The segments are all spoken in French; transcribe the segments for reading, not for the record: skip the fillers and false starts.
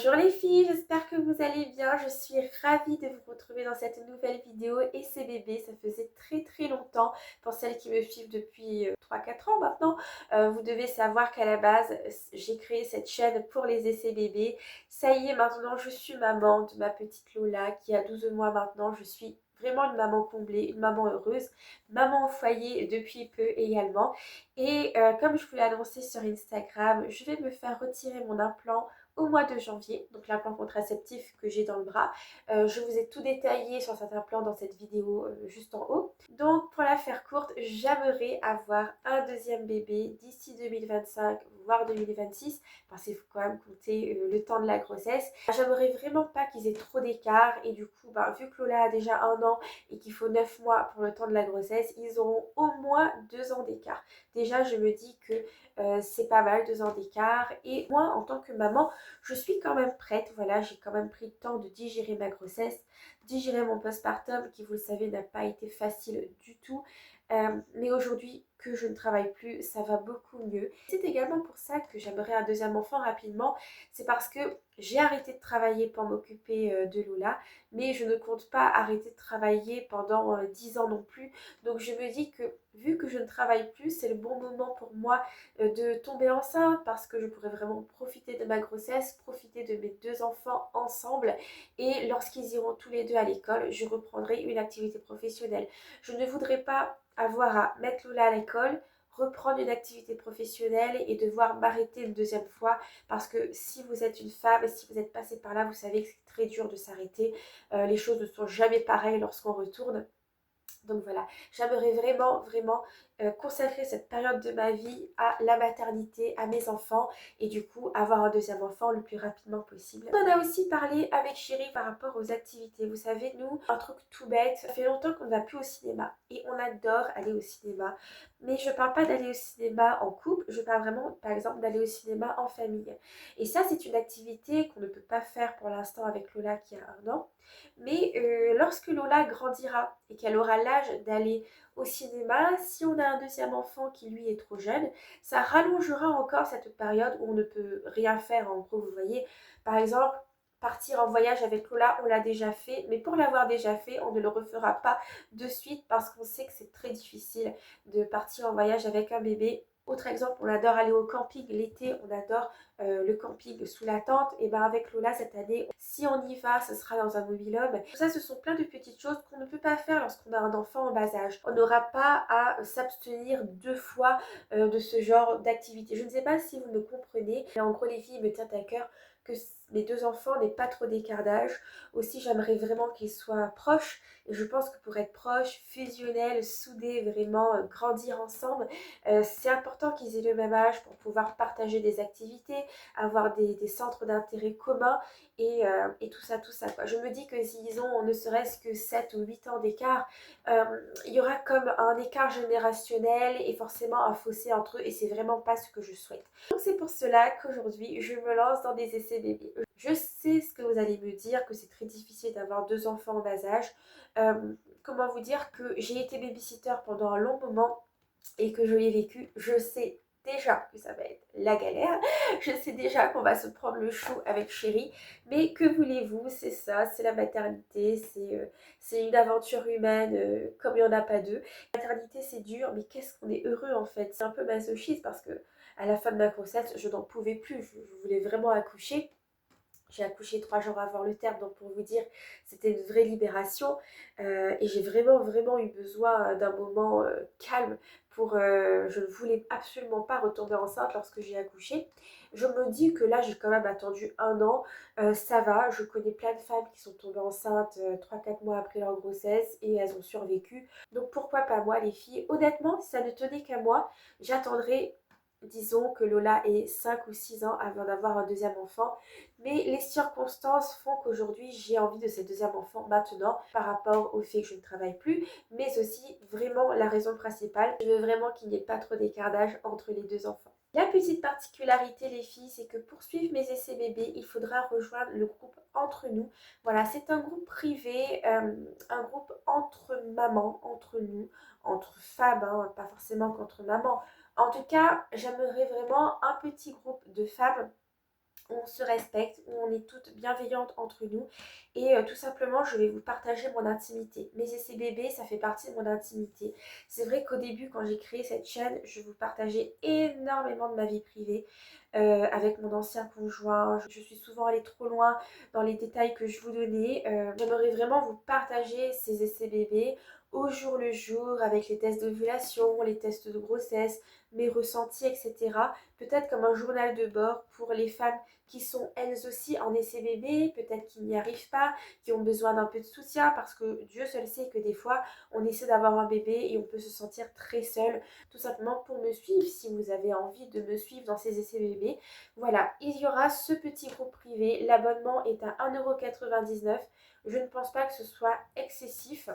Bonjour les filles, j'espère que vous allez bien. Je suis ravie de vous retrouver dans cette nouvelle vidéo et ces bébés, ça faisait très longtemps pour celles qui me suivent depuis 3-4 ans maintenant. Vous devez savoir qu'à la base, j'ai créé cette chaîne pour les essais bébés. Ça y est, maintenant je suis maman de ma petite Lola qui a 12 mois maintenant. Je suis vraiment une maman comblée, une maman heureuse, maman au foyer depuis peu également. Et comme je vous l'ai annoncé sur Instagram, je vais me faire retirer mon implant au mois de janvier, donc l'implant contraceptif que j'ai dans le bras. Je vous ai tout détaillé sur cet implant dans cette vidéo juste en haut. Donc pour la faire courte, j'aimerais avoir un deuxième bébé d'ici 2025 voire 2026 parce qu'il faut quand même compter le temps de la grossesse. J'aimerais vraiment pas qu'ils aient trop d'écart et du coup vu que Lola a déjà 1 an et qu'il faut 9 mois pour le temps de la grossesse, ils auront au moins 2 ans d'écart. Déjà je me dis que c'est pas mal 2 ans d'écart et moi en tant que maman je suis quand même prête, voilà, j'ai quand même pris le temps de digérer ma grossesse, digérer mon postpartum qui, vous le savez, n'a pas été facile du tout. Mais aujourd'hui que je ne travaille plus, ça va beaucoup mieux. C'est également pour ça que j'aimerais un deuxième enfant rapidement. C'est parce que j'ai arrêté de travailler pour m'occuper de Lola, mais je ne compte pas arrêter de travailler pendant 10 ans non plus. Donc je me dis que vu que je ne travaille plus, c'est le bon moment pour moi de tomber enceinte parce que je pourrais vraiment profiter de ma grossesse, profiter de mes 2 enfants ensemble et lorsqu'ils iront tous les deux à l'école, je reprendrai une activité professionnelle. Je ne voudrais pas avoir à mettre Lola à l'école, reprendre une activité professionnelle et devoir m'arrêter une deuxième fois parce que si vous êtes une femme et si vous êtes passée par là, vous savez que c'est très dur de s'arrêter. Les choses ne sont jamais pareilles lorsqu'on retourne. Donc voilà, j'aimerais vraiment consacrer cette période de ma vie à la maternité, à mes enfants et du coup avoir un deuxième enfant le plus rapidement possible. On en a aussi parlé avec Chérie par rapport aux activités. Vous savez, nous, un truc tout bête, ça fait longtemps qu'on ne va plus au cinéma et on adore aller au cinéma. Mais je parle pas d'aller au cinéma en couple, je parle vraiment par exemple d'aller au cinéma en famille. Et ça, c'est une activité qu'on ne peut pas faire pour l'instant avec Lola qui a 1 an. Mais lorsque Lola grandira et qu'elle aura l'âge d'aller au cinéma, si on a un deuxième enfant qui lui est trop jeune, ça rallongera encore cette période où on ne peut rien faire. En gros, vous voyez, par exemple, partir en voyage avec Lola, on l'a déjà fait, mais pour l'avoir déjà fait, on ne le refera pas de suite parce qu'on sait que c'est très difficile de partir en voyage avec un bébé. Autre exemple, on adore aller au camping l'été, on adore le camping sous la tente. Et bien avec Lola cette année, si on y va, ce sera dans un mobil-home. Tout ça, ce sont plein de petites choses qu'on ne peut pas faire lorsqu'on a un enfant en bas âge. On n'aura pas à s'abstenir 2 fois de ce genre d'activité. Je ne sais pas si vous me comprenez, mais en gros les filles me tiennent à cœur que mes 2 enfants n'aient pas trop d'écart d'âge. Aussi, j'aimerais vraiment qu'ils soient proches. Et je pense que pour être proches, fusionnels, soudés, vraiment grandir ensemble, c'est important qu'ils aient le même âge pour pouvoir partager des activités, avoir des centres d'intérêt communs et tout ça quoi. Je me dis que s'ils ont ne serait-ce que 7 ou 8 ans d'écart, il y aura comme un écart générationnel et forcément un fossé entre eux et c'est vraiment pas ce que je souhaite. Donc c'est pour cela qu'aujourd'hui je me lance dans des essais bébés. Je sais ce que vous allez me dire, que c'est très difficile d'avoir 2 enfants en bas âge. Comment vous dire que j'ai été babysitter pendant un long moment et que je l'ai vécu, je sais déjà que ça va être la galère, je sais déjà qu'on va se prendre le chou avec Chérie, mais que voulez-vous, c'est ça, c'est la maternité, c'est une aventure humaine comme il n'y en a pas deux. La maternité c'est dur, mais qu'est-ce qu'on est heureux en fait, c'est un peu masochiste parce que à la fin de ma grossesse, je n'en pouvais plus, je voulais vraiment accoucher. J'ai accouché 3 jours avant le terme, donc pour vous dire, c'était une vraie libération. Et j'ai vraiment eu besoin d'un moment calme pour... je ne voulais absolument pas retomber enceinte lorsque j'ai accouché. Je me dis que là, j'ai quand même attendu 1 an. Ça va, je connais plein de femmes qui sont tombées enceintes 3-4 mois après leur grossesse et elles ont survécu. Donc pourquoi pas moi les filles? Honnêtement, si ça ne tenait qu'à moi, j'attendrai... Disons que Lola ait 5 ou 6 ans avant d'avoir un deuxième enfant. Mais les circonstances font qu'aujourd'hui, j'ai envie de ce deuxième enfant maintenant par rapport au fait que je ne travaille plus, mais aussi vraiment la raison principale, je veux vraiment qu'il n'y ait pas trop d'écart d'âge entre les 2 enfants. La petite particularité les filles, c'est que pour suivre mes essais bébés, il faudra rejoindre le groupe Entre nous. Voilà, c'est un groupe privé, un groupe entre mamans, entre nous, entre femmes, hein, pas forcément qu'entre mamans. En tout cas, j'aimerais vraiment un petit groupe de femmes où on se respecte, où on est toutes bienveillantes entre nous et tout simplement je vais vous partager mon intimité. Mes essais bébés, ça fait partie de mon intimité. C'est vrai qu'au début quand j'ai créé cette chaîne, je vous partageais énormément de ma vie privée avec mon ancien conjoint. Je suis souvent allée trop loin dans les détails que je vous donnais. J'aimerais vraiment vous partager ces essais bébés au jour le jour avec les tests d'ovulation, les tests de grossesse, mes ressentis, etc. Peut-être comme un journal de bord pour les femmes qui sont elles aussi en essai bébé, peut-être qui n'y arrivent pas, qui ont besoin d'un peu de soutien parce que Dieu seul sait que des fois on essaie d'avoir un bébé et on peut se sentir très seul. Tout simplement pour me suivre, si vous avez envie de me suivre dans ces essais bébés. Voilà, il y aura ce petit groupe privé. L'abonnement est à 1,99 €. Je ne pense pas que ce soit excessif.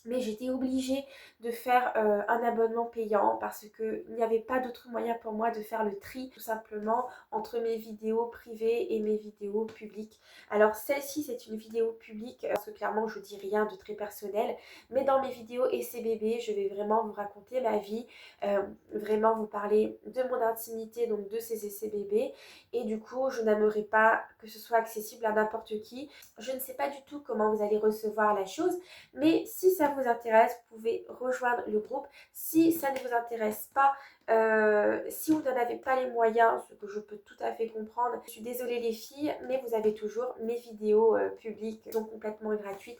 Mais j'étais obligée de faire un abonnement payant parce qu'il n'y avait pas d'autre moyen pour moi de faire le tri tout simplement entre mes vidéos privées et mes vidéos publiques. Alors celle-ci c'est une vidéo publique parce que clairement je dis rien de très personnel, mais dans mes vidéos essais bébés je vais vraiment vous raconter ma vie, vraiment vous parler de mon intimité, donc de ces essais bébés, et du coup je n'aimerais pas que ce soit accessible à n'importe qui. Je ne sais pas du tout comment vous allez recevoir la chose, mais si ça vous intéresse, vous pouvez rejoindre le groupe. Si ça ne vous intéresse pas, si vous n'en avez pas les moyens, ce que je peux tout à fait comprendre, je suis désolée les filles, mais vous avez toujours mes vidéos publiques qui sont complètement gratuites.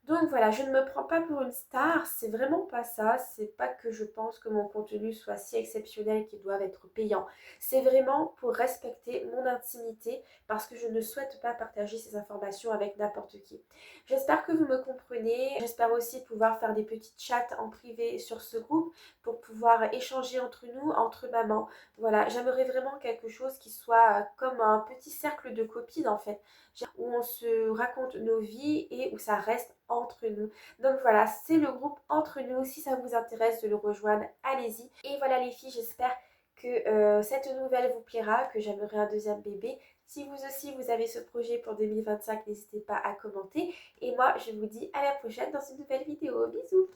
Donc voilà, je ne me prends pas pour une star, c'est vraiment pas ça, c'est pas que je pense que mon contenu soit si exceptionnel qu'il doive être payant. C'est vraiment pour respecter mon intimité parce que je ne souhaite pas partager ces informations avec n'importe qui. J'espère que vous me comprenez, j'espère aussi pouvoir faire des petites chats en privé sur ce groupe pour pouvoir échanger entre nous, entre mamans. Voilà, j'aimerais vraiment quelque chose qui soit comme un petit cercle de copines en fait, où on se raconte nos vies et où ça reste entre nous. Donc voilà, c'est le groupe entre nous. Si ça vous intéresse de le rejoindre, allez-y. Et voilà les filles, j'espère que cette nouvelle vous plaira, que j'aimerais un deuxième bébé. Si vous aussi vous avez ce projet pour 2025, n'hésitez pas à commenter. Et moi, je vous dis à la prochaine dans une nouvelle vidéo. Bisous!